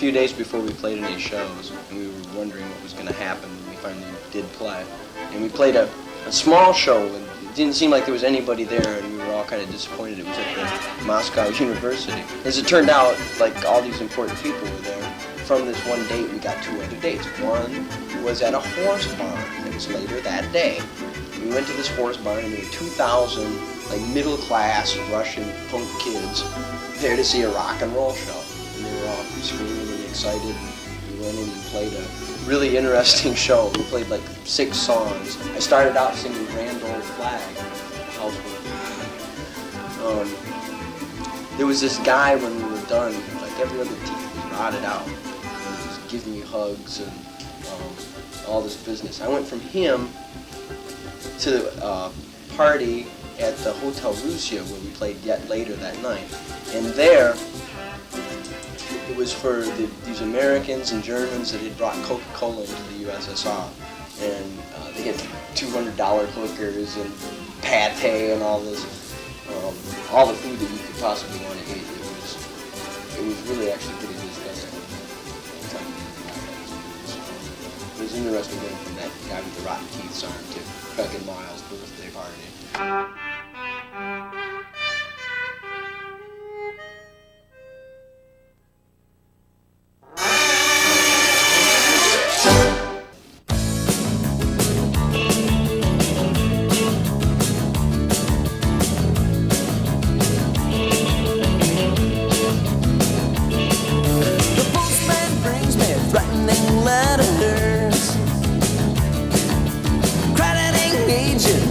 few days before we played any shows, and we were wondering what was going to happen when we finally did play. And we played a small show, and it didn't seem like there was anybody there, and we were all kind of disappointed. It was at the Moscow University. As it turned out, like, all these important people were there. From this one date, we got two other dates. One was at a horse barn. It was later that day. We went to this horse barn, and there were 2,000, like, middle-class Russian punk kids there to see a rock and roll show. And they were all screaming and excited. We went in and played a really interesting show. We played like 6 songs. I started out singing Grand Old Flag. There was this guy when we were done, like every other team, was rotted out. He was giving me hugs and all this business. I went from him to a party at the Hotel Russia where we played yet later that night. And there, it was for these Americans and Germans that had brought Coca-Cola into the USSR. And they had $200 hookers and pate and all this, all the food that you could possibly want to eat. It was really actually pretty disgusting. It was interesting going from that guy with the rotten teeth song to Beck and Miles' birthday party.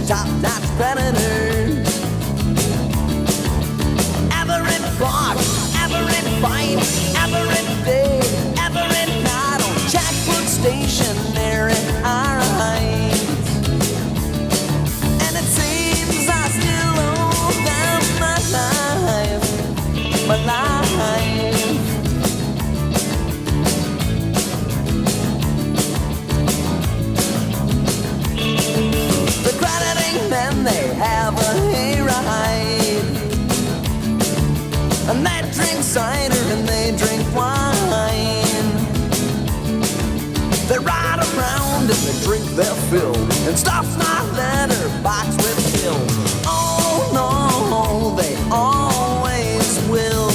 Top-notch predators. Every bar, every fight, every day, every night on checkbook stationery arrives. And it seems I still owe them my life, my life. The crediting men, they have a hayride, and they drink cider and they drink wine. They ride around and they drink their fill and stuff my letterbox with bill. Oh no, they always will.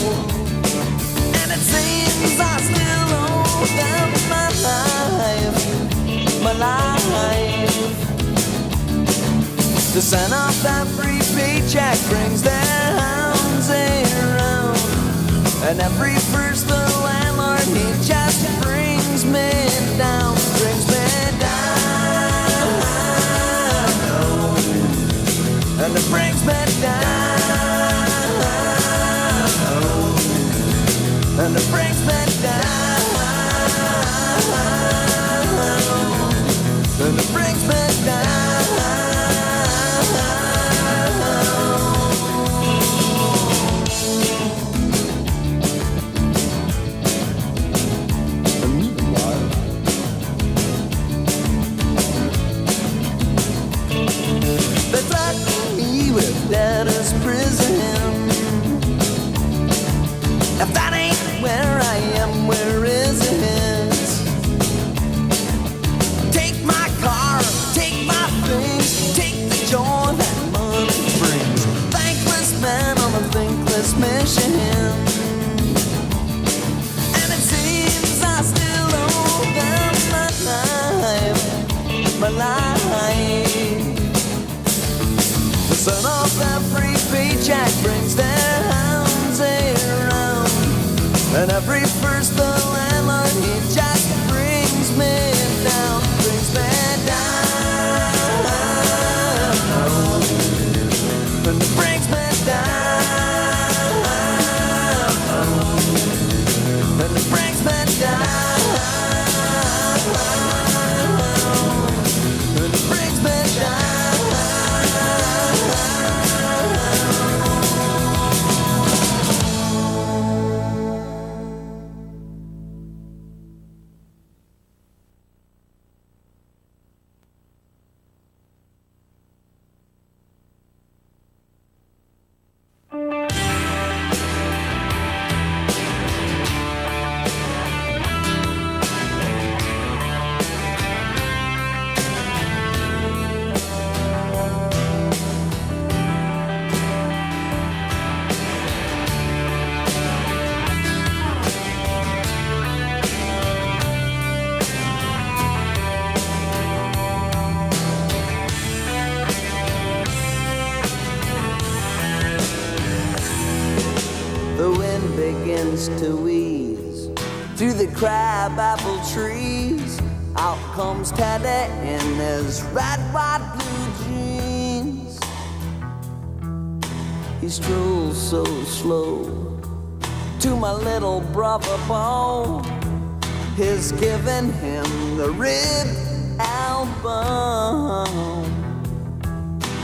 And it seems I still owe them my life, my life. The son of that free paycheck brings their hounds around, and every first the landlord, he just brings me down, brings me down, and it brings me down, and it brings me down, and it brings me down. begins to ease through the crabapple trees. Out comes Teddy in his red, white, blue jeans. He strolls so slow to my little brother Bo. He's giving him the rib elbow,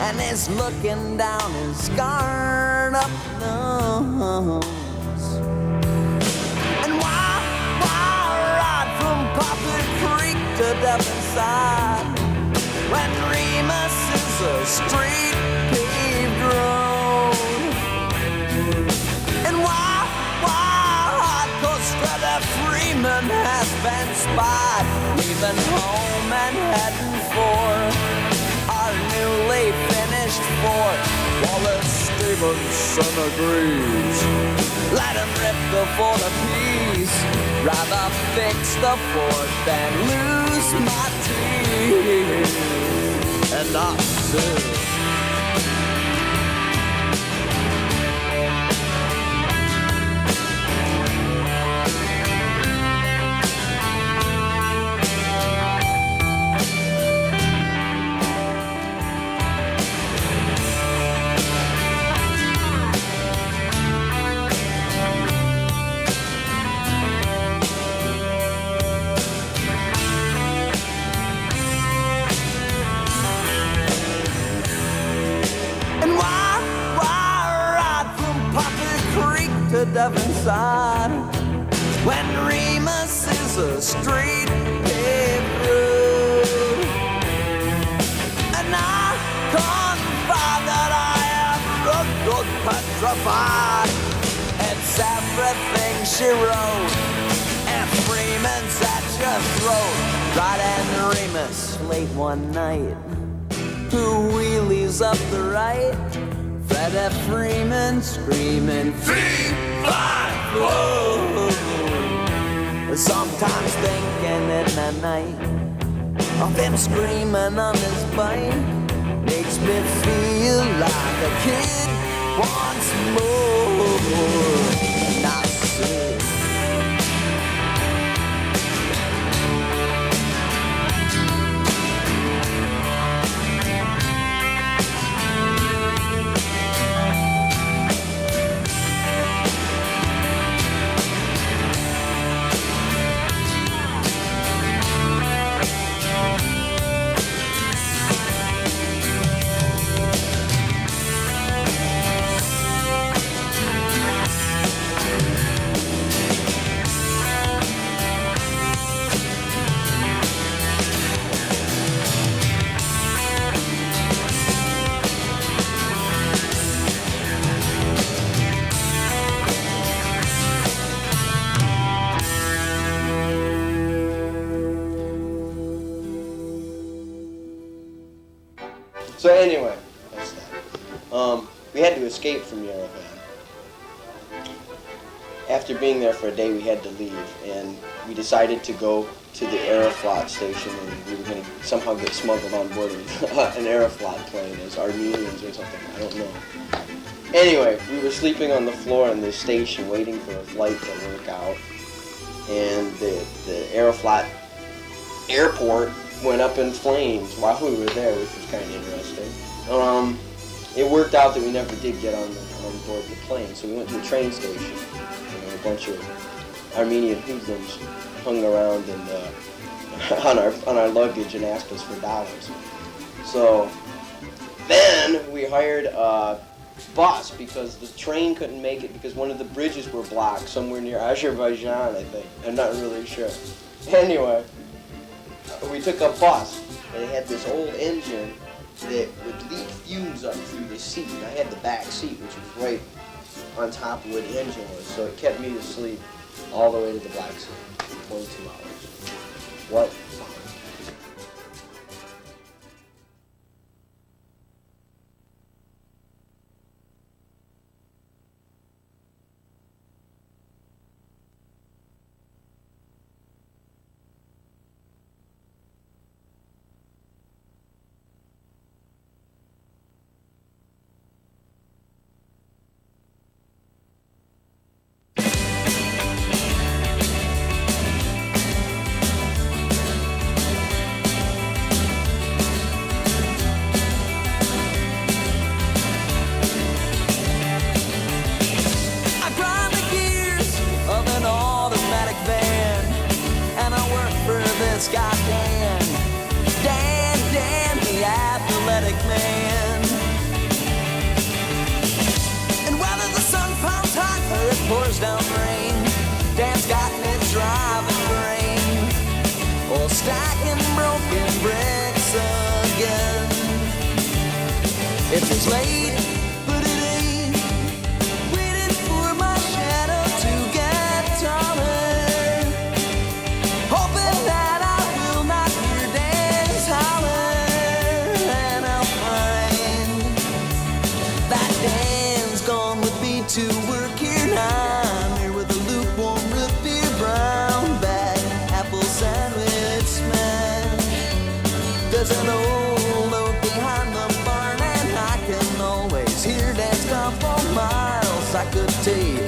and he's looking down his scarred up nose. And why ride from Poppy Creek to Devonside when Remus is a straight paved road? And why? 'Cause Freddie Freeman has been spied, leaving home and heading for our newly finished fort. Wallace Stevenson agrees. Let him rip the fort a piece. Rather fix the fort than lose my teeth. And I said, Devonside when Remus is a straight paved road. And I confide that I am rugged, petrified. It's everything she wrote, and Freeman's at your throat. Right, and Remus late one night, who wheelies up the right. Freddie Freeman screaming, whoa. Sometimes thinking in the night of him screaming on his bike makes me feel like a kid once more. And I said, So anyway, that's that. We had to escape from Yerevan. After being there for a day, we had to leave, and we decided to go to the Aeroflot station, and we were going to somehow get smuggled on board an Aeroflot plane as Armenians or something. I don't know. Anyway, we were sleeping on the floor in the station, waiting for a flight to work out, and the Aeroflot airport went up in flames while we were there, which was kind of interesting. It worked out that we never did get on board the plane, so we went to a train station. A bunch of Armenian hoodlums hung around and on our luggage and asked us for dollars. So then we hired a bus because the train couldn't make it because one of the bridges were blocked somewhere near Azerbaijan, I think. I'm not really sure. Anyway, we took a bus, and it had this old engine that would leak fumes up through the seat. And I had the back seat, which was right on top of where the engine was, so it kept me asleep all the way to the Black Sea for 22 hours. What fun. it's got Dan, the athletic man. And whether the sun pounds hot or it pours down rain, Dan's got me driving brain, or stacking broken bricks again. If it's late, but it ain't, waiting for my shadow to get taller, hoping that I will not hear Dan's holler, and I'll find that Dan's gone with me to work here now. I'm here with a lukewarm root beer, brown bag, apple sandwich smash. There's an old oak behind the barn, and I can always hear Dan's come for miles. I could take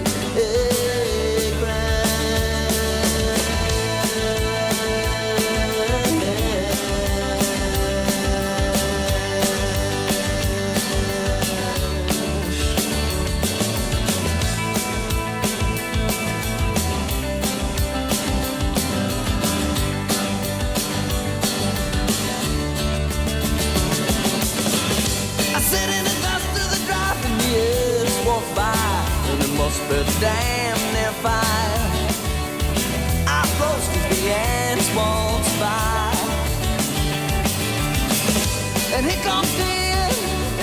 but damn if I close to the ants waltz by. And here comes Dan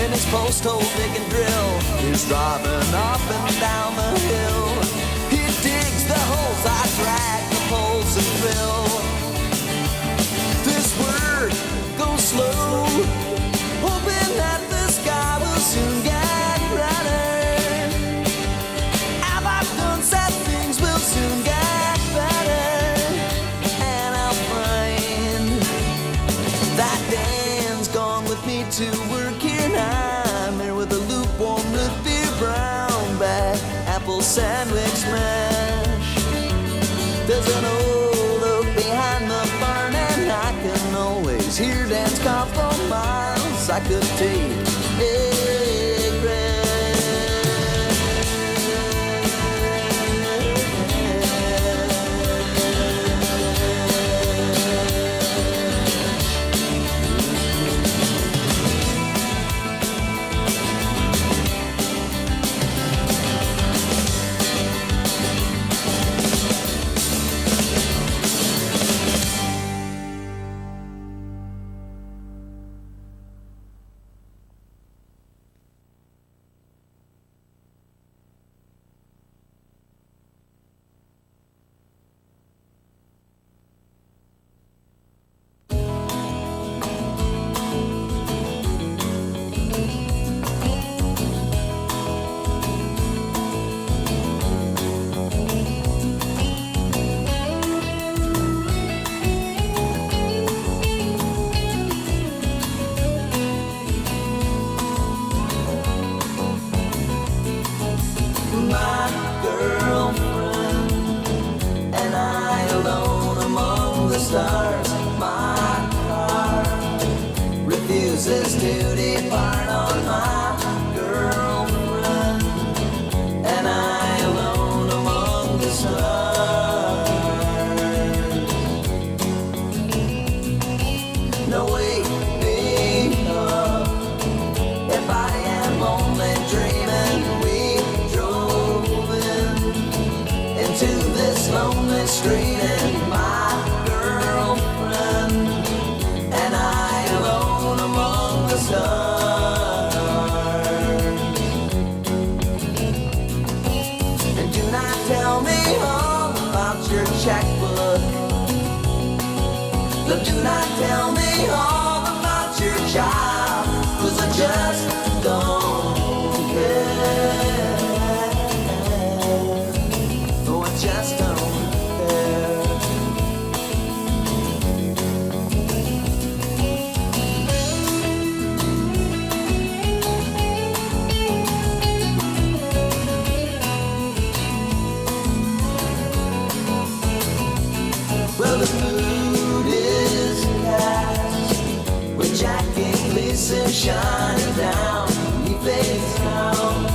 in his post-hole dig and drill. He's driving up and down the hill. He digs the holes, I drag the poles and fill. This word goes slow, hoping that the sky will soon get brighter. Sad things will soon get better, and I'll find that Dan's gone with me to work here now. I'm here with a lukewarm root beer, brown bag, apple sandwich smash. There's an old oak behind the barn, and I can always hear Dan's call for miles. I could take egg bread. Shining down, he fades down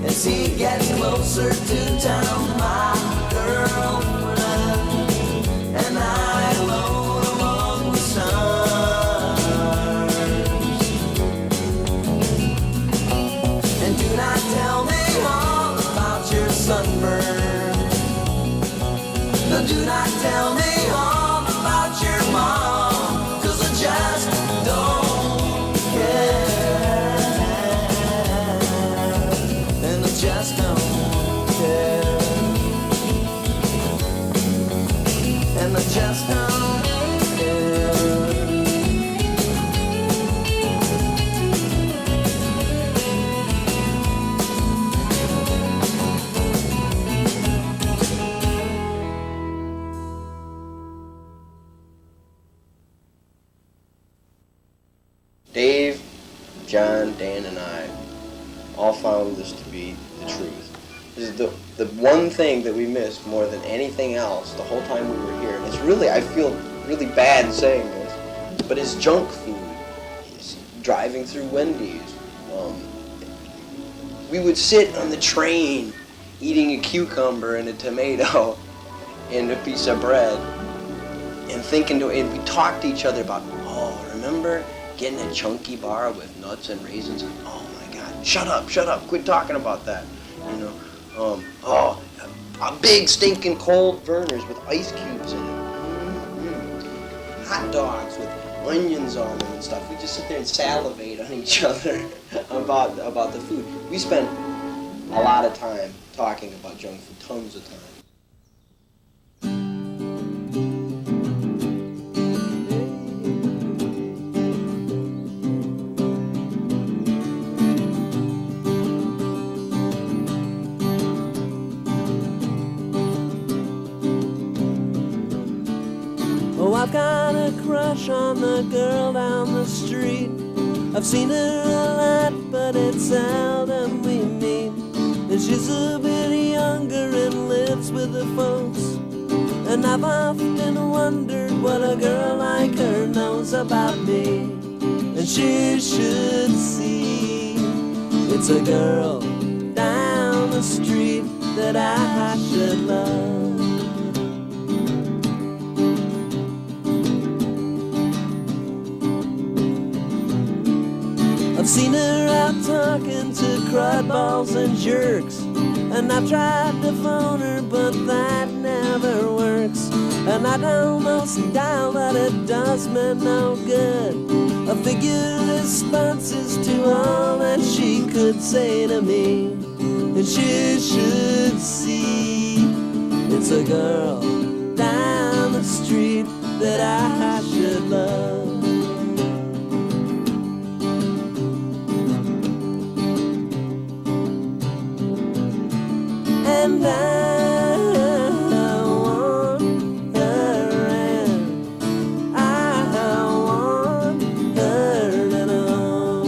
as he gets closer to town. My girlfriend and I alone. John, Dan, and I all found this to be the truth. This is the one thing that we missed more than anything else the whole time we were here. And it's really, I feel really bad saying this, but it's junk food. It's driving through Wendy's. We would sit on the train eating a cucumber and a tomato and a piece of bread and and we talked to each other about, oh, remember getting a chunky bar with nuts and raisins? Oh my God, shut up, quit talking about that. You know, a big stinking cold Verner's with ice cubes in it. Hot dogs with onions on them and stuff. We just sit there and salivate on each other about the food. We spent a lot of time talking about junk food, tons of time. I've got a crush on the girl down the street. I've seen her a lot, but it's seldom we meet. And she's a bit younger and lives with the folks. And I've often wondered what a girl like her knows about me. And she should see it's a girl down the street that I should love. I've seen her out talking to crudballs and jerks, and I've tried to phone her, but that never works. And I'd almost dial, but it does me no good. I figure responses to all that she could say to me. And she should see it's a girl down the street that I should love. And I want her, and I want her to know.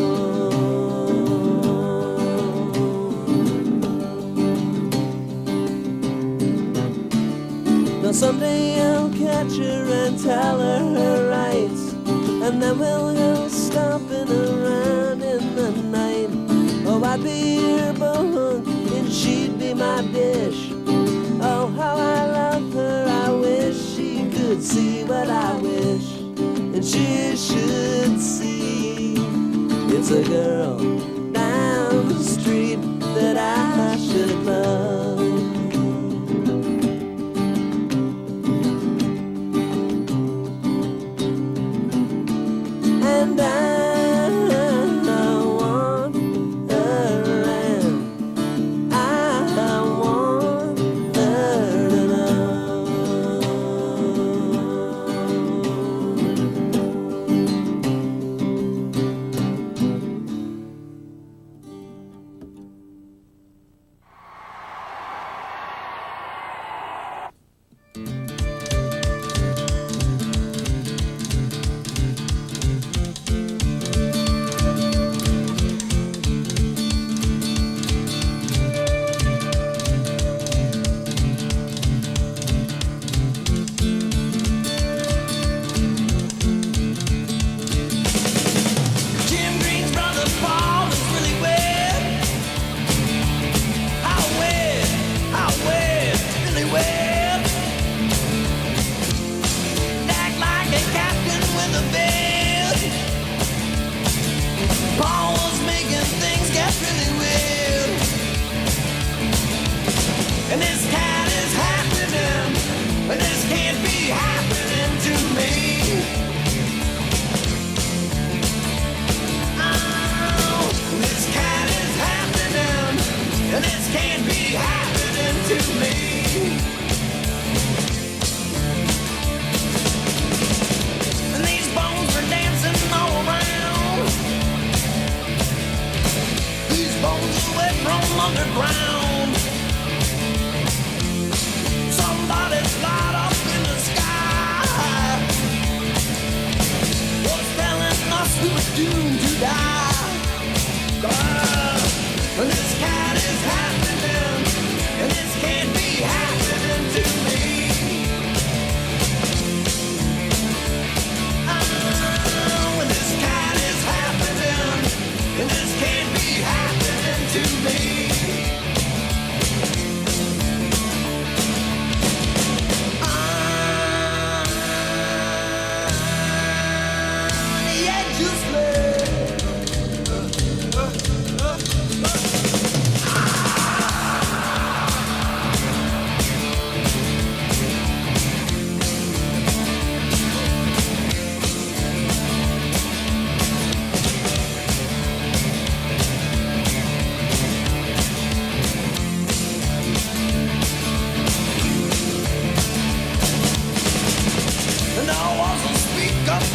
Now someday I'll catch her and tell her her rights, and then we'll go stomping around in the night. Oh, I'd be her bohunk and she'd be my dish. Oh, how I love her, I wish she could see what I wish. And she should see it's a girl down the street that I should love. And I underground. Somebody's light up in the sky was telling us we were doomed to die. And this kind is happening, and this can't be happening to me. Oh, and this kind is happening, and this can't be happening to me.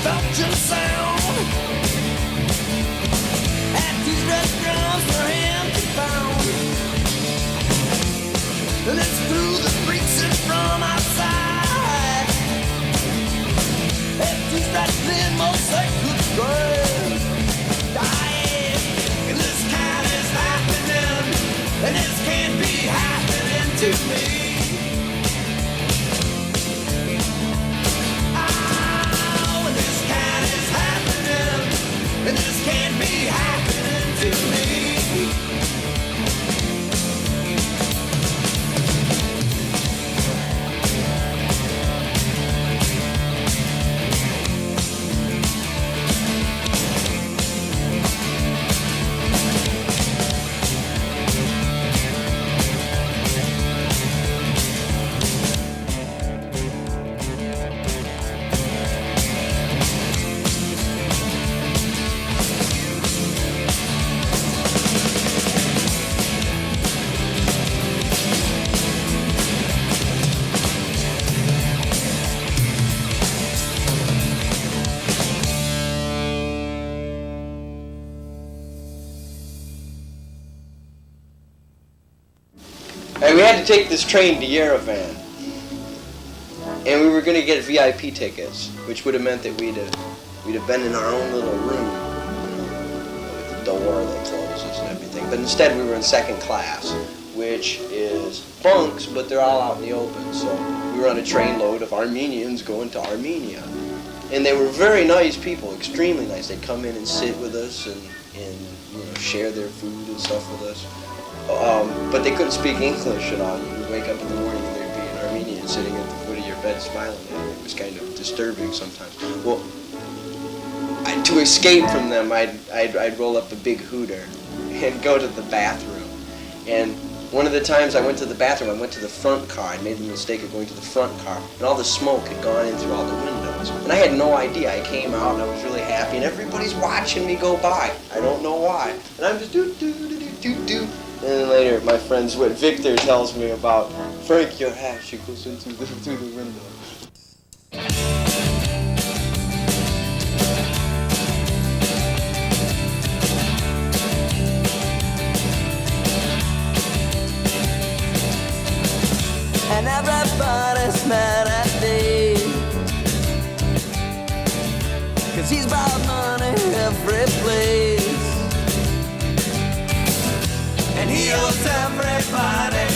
Belgian sound at these restaurants for him to found, and it's through the freaks and from outside at these wrestling motorcycles drive dying, and this kind is happening, and this can't be happening to me. And this can't be happening to me. And we had to take this train to Yerevan, and we were going to get VIP tickets, which would have meant that we'd have been in our own little room, with the door that closes and everything. But instead, we were in second class, which is bunks, but they're all out in the open. So we were on a train load of Armenians going to Armenia, and they were very nice people, extremely nice. They'd come in and sit with us and share their food and stuff with us. But they couldn't speak English at all. You would wake up in the morning and there'd be an Armenian sitting at the foot of your bed smiling at you. It was kind of disturbing sometimes. Well, to escape from them, I'd roll up a big hooter and go to the bathroom. And one of the times I went to the bathroom, I went to the front car. I made the mistake of going to the front car, and all the smoke had gone in through all the windows. And I had no idea. I came out and I was really happy, and everybody's watching me go by. I don't know why. And I'm just do. And then later, my friends, what Victor tells me about, Frank, your hat, she goes in through the window. And everybody's mad at Dave, 'cause he's brought money every place. And he owes everybody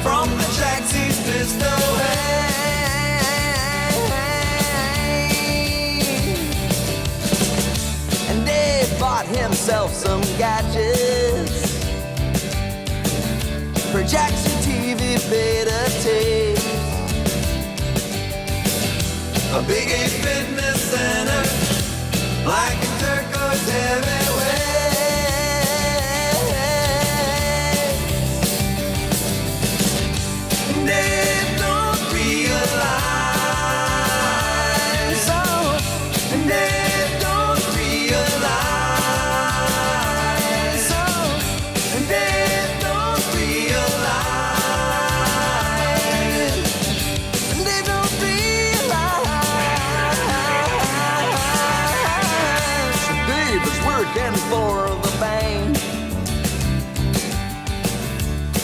from the checks he's pissed away. And Dave bought himself some gadgets, projection TV beta tapes, a big A fitness center, black and turquoise everywhere. Dave don't realize, oh, Dave don't realize, oh, Dave don't realize, Dave don't realize. Dave is working for the bank.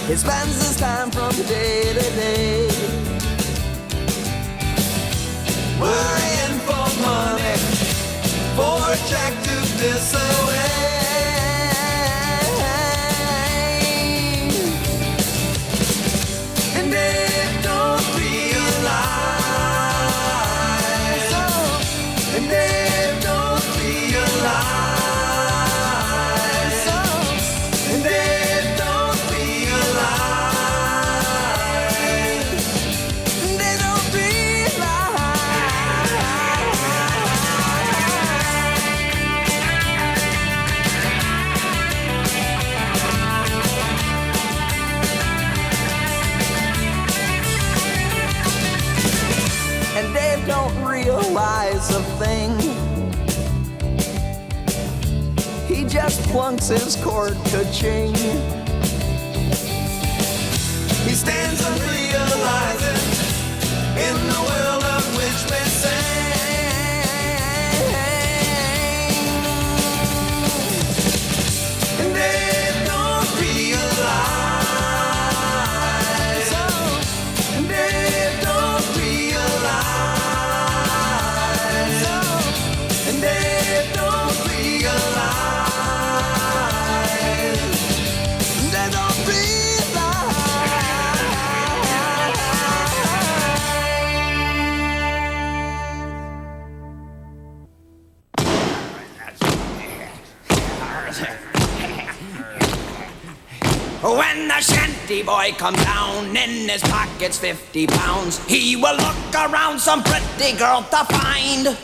He spends his time from day to day, worrying for money, for a check to piss away. buys a thing. He just plunks his cord ka-ching. He stands unrealizing in the world of which we sing. And they don't realize, oh, and they don't realize, oh, and they don't realize, they don't When the shanty boy comes down, in his pocket's 50 pounds, he will look around some pretty girl to find.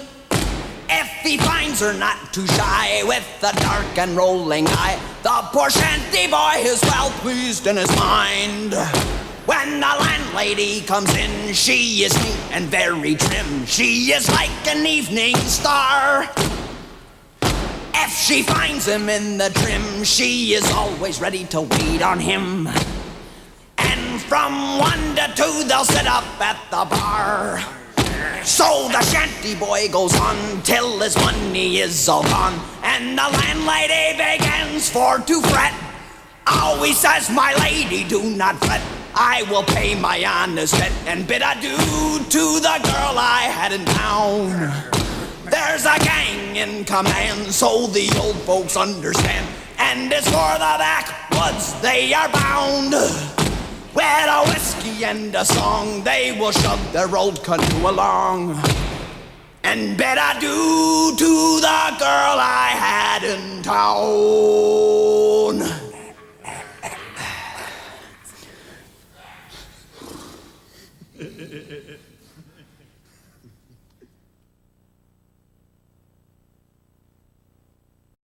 If he finds her not too shy, with a dark and rolling eye, the poor shanty boy is well pleased in his mind. When the landlady comes in, she is neat and very trim. She is like an evening star. If she finds him in the trim, she is always ready to wait on him. And from 1 to 2, they'll sit up at the bar. So the shanty boy goes on till his money is all gone, and the landlady begins for to fret. Oh, he says, my lady, do not fret. I will pay my honest debt and bid adieu to the girl I had in town. There's a gang in command, so the old folks understand, and it's for the backwoods they are bound. With a whiskey and a song, they will shove their old canoe along and bid adieu to the girl I had in town.